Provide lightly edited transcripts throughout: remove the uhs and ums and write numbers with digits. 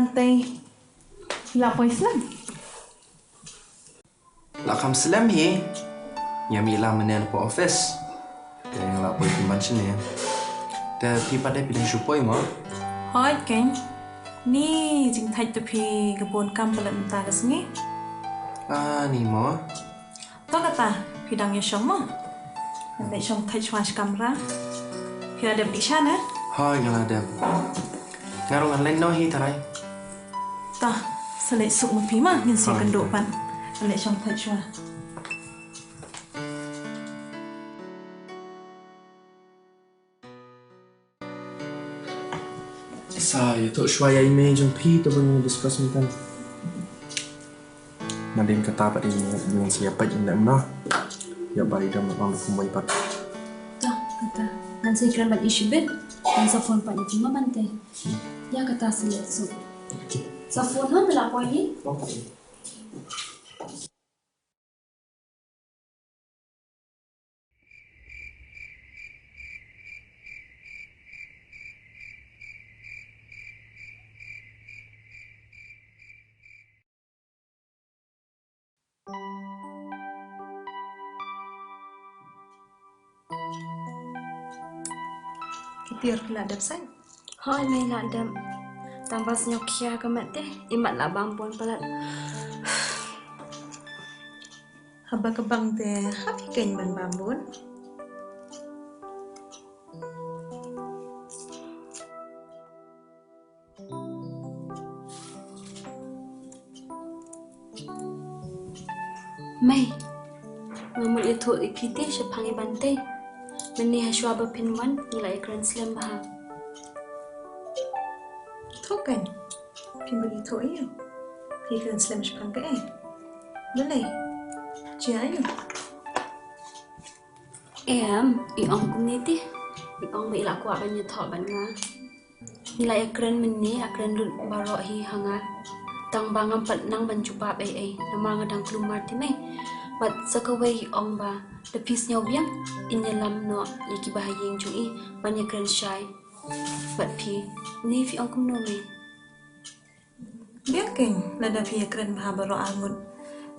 bantai lapor Islam. Lakam Islam hi. Yang milah mana po office. Yang lapor di mansion ni. Tapi pada pilih supaya mah. Hoi kan. Ni jing thai tapi kebun kam pelan ta ke sini. Ni mah. Tahu kata pidang ya Shong mah. Nanti Shong thai cuaca kamera. Kira ada di sana. Hoi kalau ada. Ngarungan lain no hi tarai. Tah, selek suk mu pi mah ngin si kenduk pan. Nanti Shong thai cuaca. Saya tu Shwaya email jom pi tu pun discuss ni kan. Nadin kata pada ini dengan siapa yang nak mana. Ya bari dah makan kumai pat. Dah kata nanti kira bat isu bet. Dan safon pat itu mah bantai. Ya kata selek so. Safon han telah apa ni? Kitir pula ada sen. Hai mai nak dam. Tambah senyok ke mat teh. Imat lah bambun pelat. Haba kebang teh hapi kain ban bambun. Mai. Namun itu ikiti sepangi bantai. Meni haswa berpinwan nilai Grand Slam bahang. Tahu kan? Pimbeli tu ayo. Pikan Slam sepang ke boleh. Cia ayo. Iong community. Iong mai la kuat banyak thok ban nga. Nilai Grand meni akran lut barok hi hanga. Tang bangam pat nang ban cupa nama ngadang kelumar ti mai. Bat sakawai ong ba the piece nyaw biang in dalam no yaki bahayeng chung banyak Grand shy. Bat pi ni fi ong kum no mai. Biarkan lada pi keren bahabaro angut.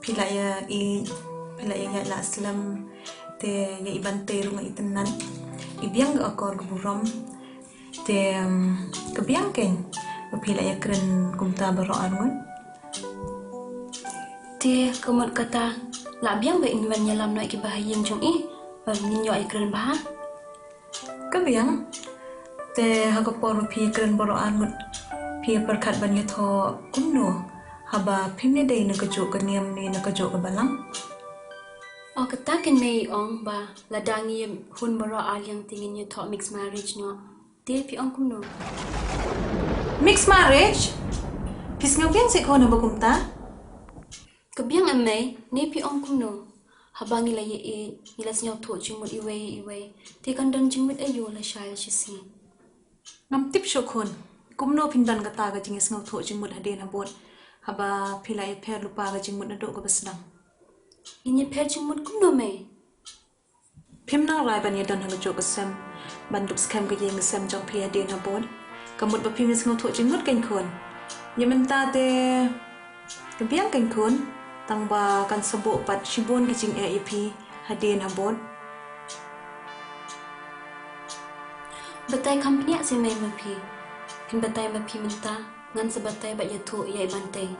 Pila ya ya la Islam te ya ibante runga itenan. Ibiang ga akor keburom te kebiangken pila ya keren kumta baro angut. Te kemot kata la biang ba inwan nyalam no yaki bahayeng chung ban ninyo ai keren bah. Kebiang te hakapor pi keren baro angut. Pi perkat banyak tho kumno haba pimne dei na kajuk kaniam ni na kajuk balang. Oh kata ken mai ong ba ladangi hun baro aliang tingin yo tho mixed marriage no. Te pi ong kumno. Mixed marriage? Pis ngabian se ko na bakumta? Kebiang amai ni pi ong kumno. Habang nila nila sinyaw tho jimut iway. Te kandon jimut ayo la shaya shisi. Ngam tip shokon. Kumno pindan kata ga jingis ngau tho jimut hadin habot. Haba pila ya per lupa ga jimut na dok ga basdang. Ini per jimut kumno mai. Pim nang rai ban yadan hang jok ga sem. Banduk skam ga yeng sem jong pi hadin habot. Kamut ba pimis ngau tho jimut kan kon. Ya menta te kebiang kan kon. Tang ba kan sebut pat shibon ga jing AEP hadin habot. Betai company si mai mapi. Pin batai mapi minta ngan sebatai bat yatu yai bantai.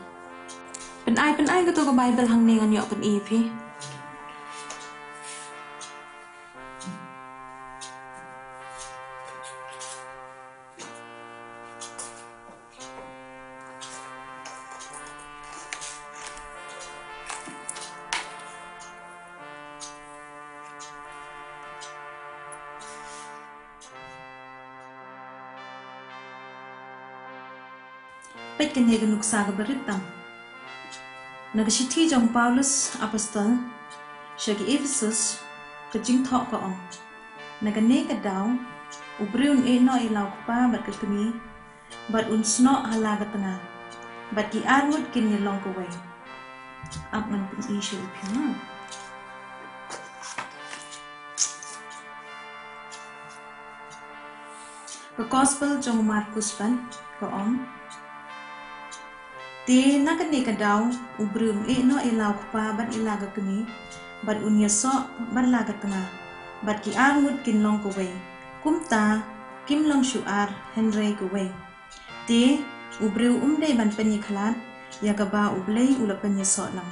Pen ai ga to ga Bible hang ni ngan yok pen EP. Pet kan yega nuksa ga beritang. Nagasiti jong Paulus apostol syagi Ephesus kejing thok ka ong. Nagane ka daw ubriun no ilaw pa bat ketemi bat unsno hala ka tanga. Bat ki armut kin yelong ka way. Ang man pin issue pina. Ka gospel jong Markus pan ka ong. Te nakani kadaw ubrum no ilaw pa bat ilaga kami bat unya so bat laga tengah bat ki armut kin long kowe kumta kim long shuar henry kowe te ubru umdai ban penyi khalat ya gaba ublei ula penyi so lang.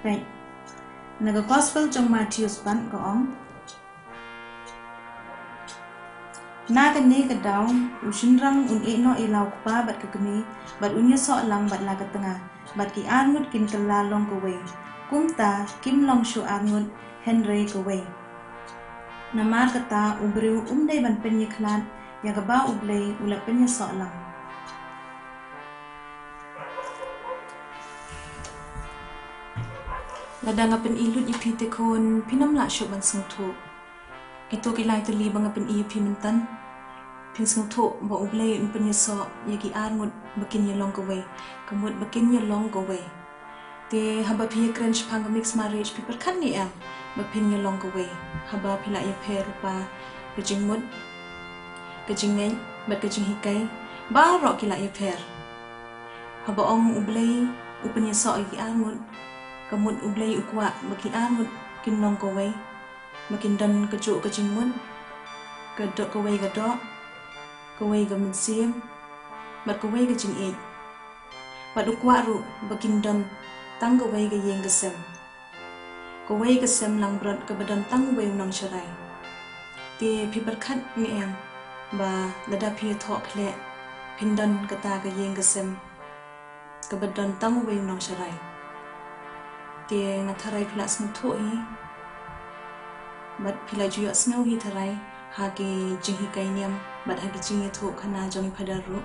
Right. Naga gospel trong Matthews ban ko ong naga ne ka daw usinrang un no ilaw pa bat kagami bat unya so lang bat laga tengah bat ki armut kin kala long kowe kumta kim long shu armut henry kowe namar kata ubru umdai ban penyi khalat ya gaba ublei ula penyi so lang. Lada ngapen ilut ipi te kon pinam la syok ban seng tu. Kito kilai teli bang ngapen ipi mentan. Ping seng tu ba ublei umpen yeso yagi armut bakin ye long kowe. Kemut bakin ye long kowe. Te haba pi crunch pang mix marriage pi perkan ni am bapin ye long kowe. Haba pila ye pe rupa kejing mut kejing neng bat kejing hikai ba ro kila ye per. Haba ong ublei umpen yeso yagi armut kamut ublei ukwa baki armut kin long kowe makin dan kejuk kejing mun kedok kowe kedok kowe gamin sim bat kowe kejing e bat ukwa ru bakin dan tang kowe ga yeng gesem kowe gesem lang brot ke badan tang kowe nang cerai te pi berkat ni em ba lada pi thok Khleh pindan kata ga yeng gesem ke badan tang kowe nang cerai te ngatharai pila seng thu hi bat pila juya snow hi tharai hagi jing hi kai niam bat hagi jing hi thu khana jong phadaru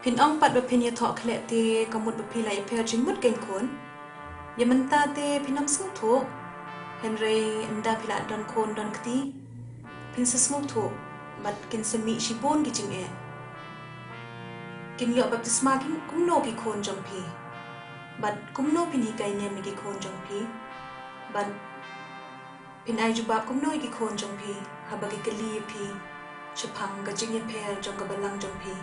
pin ong pat ba pin ye tho Khleh te kamut ba pila ye pher jing mut kain khon ye menta te pinam seng thu henry anda pila don khon don kti pin sa seng thu bat kin semi shibon gi jing e kin yo baptisma kin kumno ki khon jong phi but kumno pin hikai ne mi ki khon jong phi but pin ai juba kumno ki khon jong phi haba ki kali phi chapang ga jing ye pher jong ga balang jong phi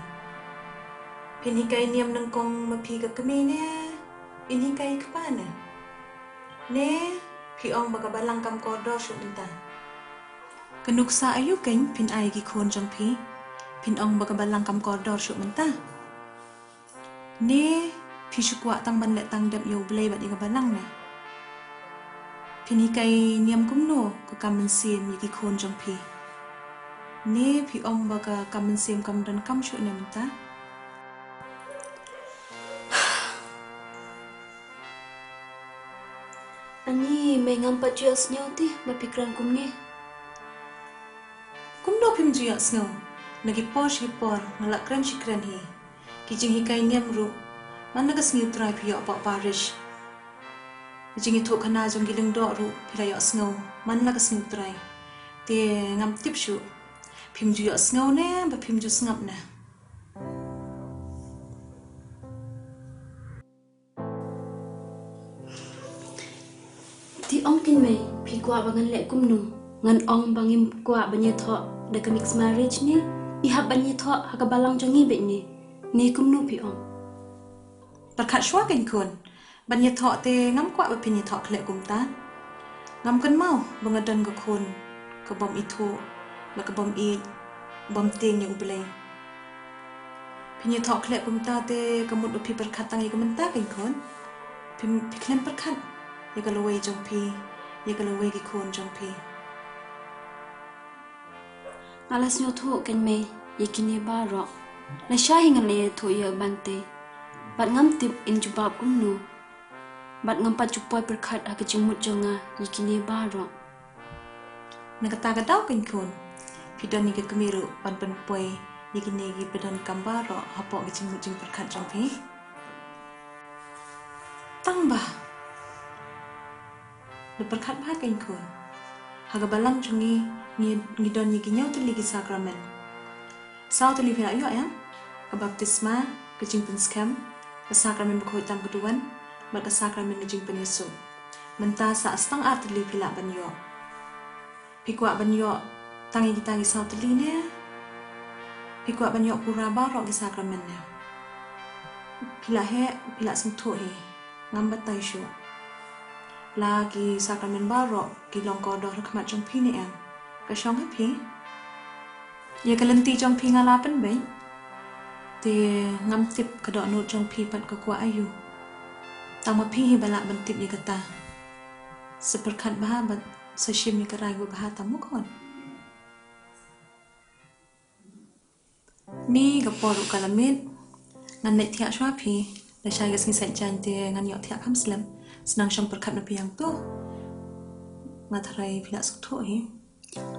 pin hikai niam nang kong ma phi ga kami ne in hikai kpa ne phi ong ba ga balang kam ko do shu ta kanuk sa ayu kain pin ai ki khon jong phi pin ong ba ga balang kam ko do shu ta ne phi shukwa tang ban le tang dap yo blei bat inga balang na phini kai niam kumno ko kamen sim yiki khon jong phi ne phi ong ba ka kamen sim kam dan kam shu ne menta Ani may ngampat jual senyaw ti bapikran kumni. kumno phim juya snow nagi posh hi por ngalak kran shikran hi kijing hi kai niam ru managas ngiu try phi apa parish kijing itu khana jong giling do ru phila yo snow managas ngiu try te ngam tip shu phim ju yo snow ne ba phim ju ngap na Ti ong kin may phi kwa bangan le kumnu ngan ong bangim kwa banye tho da ka mix marriage ni ihap banye tho hakabalang jangi be ni kumnu phi ong perkhat shwa kan kun ban ye tho te ngam kwa ba phin ye tho Khleh kum ta ngam kan mau bangadan ga kun ka bom i thu la ka bom i bom ting ye ublei phin ye tho Khleh kum ta te kamut ba phi perkhat tang ye kam ta kan kun phim phiklen perkhat ye ka lowei jong phi ye ka lowei gi kun jong phi alas nyo tho ken me yekine ba ro la shahi ngale tho ye bante bat ngam tip in jubab kumnu bat ngam pa chupoy perkhat ha kachimut jonga yekine ba ro nakata ga daw kan kun pidon ni ke kemiru pan pan poi yekine gi pedon kambaro hapo gi chimut jing perkhat jong phi tang ba le perkhat ba kan kun haga balang jungi ni don ni ginyau tu ligi sakramen sau tu livi ayo ya ka baptisma ke jing pen scam ke sakramen bkhoi tang keduan ba ke sakramen ke jing pen yesu menta sa astang art livi la ban yo Pikwa banyo tangi kita gi sauteline. Pikwa banyo pura barok gi sakramennya. Pila he pila sengtu he ngambat taisyo. Lagi sakramen barok gi Lyngkot doh rekmat jong pi ni em. Ka Shongkha pi. Ya kalenti jong pi ngalapan bay. Ti ngam tip kedok nut jong pi pat ke kwa ayu. Tama pi hi balak bentip ni kata. Seperkat bahabat seshim ni kerai gu bahata mukon. Mi gaporu kalamit ngan nek tiak shwa pi la shay gas ngisat jan ti ngan yok tiak kamslam senang syam perkat na piang tu ngatarai pilak suktu hi.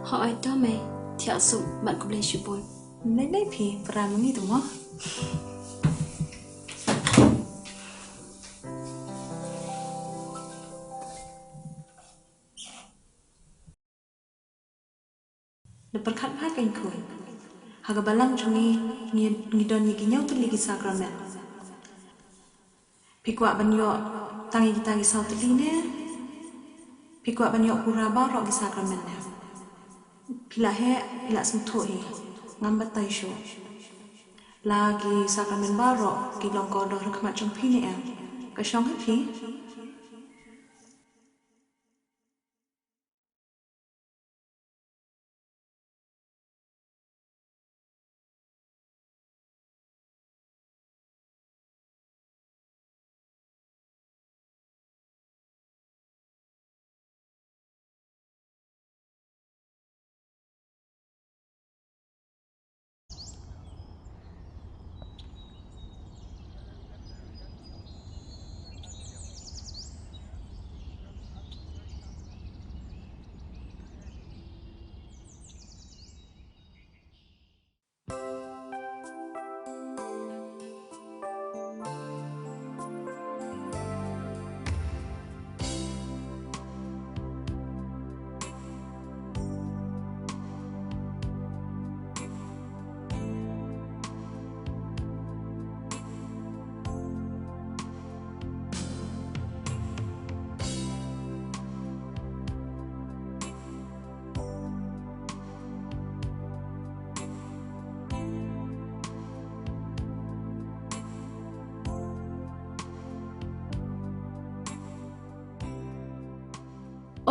Họ ai đó mày, thiệt sự bạn cũng lấy chụp bồn. Nay pi pera mengi tu mo. Le perkat bah kain kui. Haga balang jungi ngidon ni ginyau tu ligi sakramen. Pikwa banyo tangi kita gi sauteline. Pikwa banyo pura barok gi sakramennya. Pila he pila sengtu he ngambat taisyo. Lagi sakramen barok gi Lyngkot doh rekmat jong pi ni em. Ka Shongkha pi.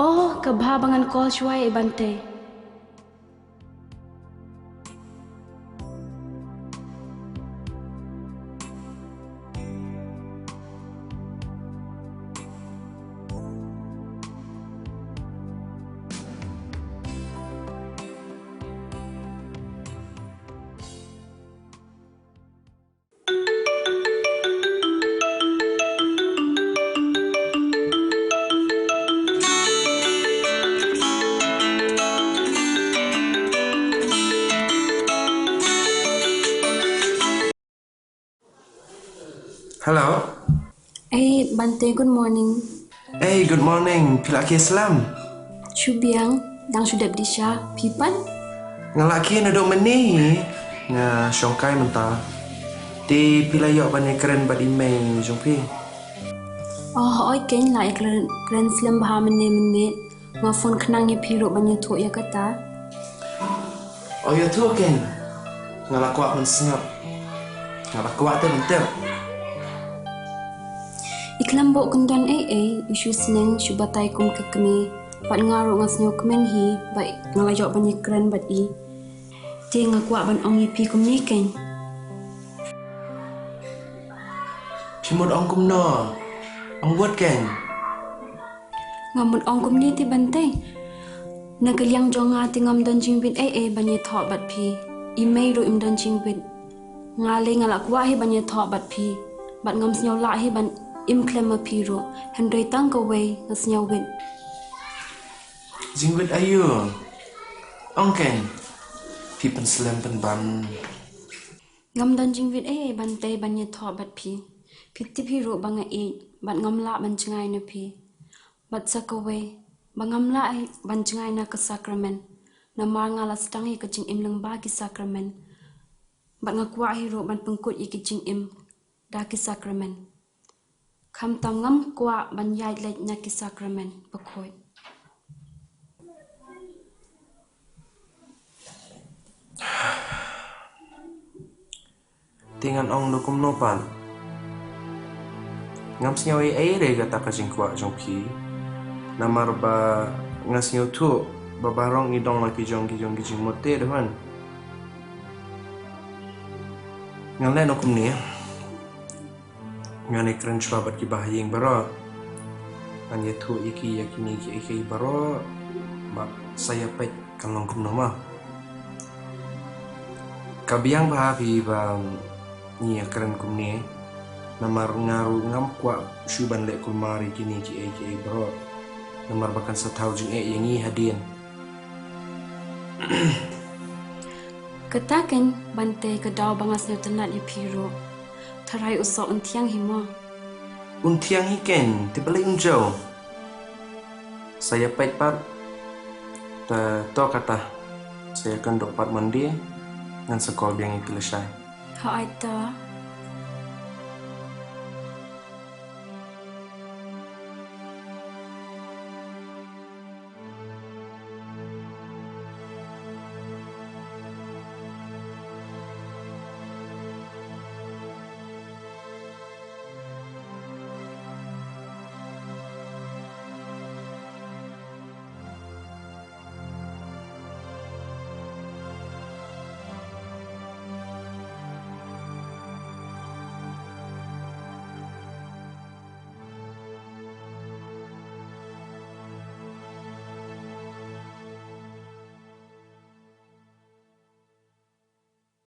Oh, kebabangan call Jowai bante. Hello. Eh, bante, good morning. Hey, good morning. Pilak Islam. Chubiang, dang sudah berdisha, pipan? Ngalaki na do meni nga Shongkha mentah. Di pilayok banyak keren bad email jongpi. Oh, oi ken la kren slam bahamen ne menit. Nga phone kenang ye piro banyak tu ya kata. Oh ya tu ken. Ngalakuak mensengap. Ngalakuak tu mentep. Iklam bo kundan isu seneng syubatai kum kekemi. Pat ngaru ngasnyo kemen hi, baik ngajak banyak keren bat i. Ti ngakuak ban ong ye pi kum ni ken. Pimod ong kum no. Ong buat ken. Ngamut ong kum ni ti bante. Nagaliang jonga ti ngam dan jingbit banyak thok bat pi. Email ro im dan jingbit. Ngale ngalakwa hi banyak thok bat pi. Bat ngam snyaw la hi ban im klema piro. Hendrai tang ka wei ngasnyaw wit. Jingwit ayu. Ong ken. Pipan slam pen ban. Ngam dan jingbit bante banyak thok bat pi. Piti piro banga bat ngam la ban chengai na pi. Bat sakaway, bangam la ban chengai na ka sakramen. Na mar ngala stang hi kaching im lang ba ki sakramen. Bat ngakwa hi ro ban pengkut i kaching im da ki sakramen. Kham tam ngam kwa ban yai lek na ki sakramen pakhoy. Tingan ong nukum nopan. Ngam snyaw ai re kata ka jingkwa jongki. Namar ba ngasnyaw tu babarong idong laki jong ki mote dewan. Ngalai nukum ni. Ngane keren babat ki bahayeng baro. Anya tu iki yakini iki baro ba saya pet kalong kum nama. Kabiang bahabi ba ni keren kum ni. Namar ngaru ngam kwa syuban lek kulmari kini ki bro. Namar bahkan setahun jeng yang i hadin. Katakan bantai kedau bangas tenat ya piro. Tarai usah untiang hima. Untiang hiken, tibalik unjau. Saya pait pat. To kata saya akan dapat mandi dengan sekolah yang itu selesai. Ha aita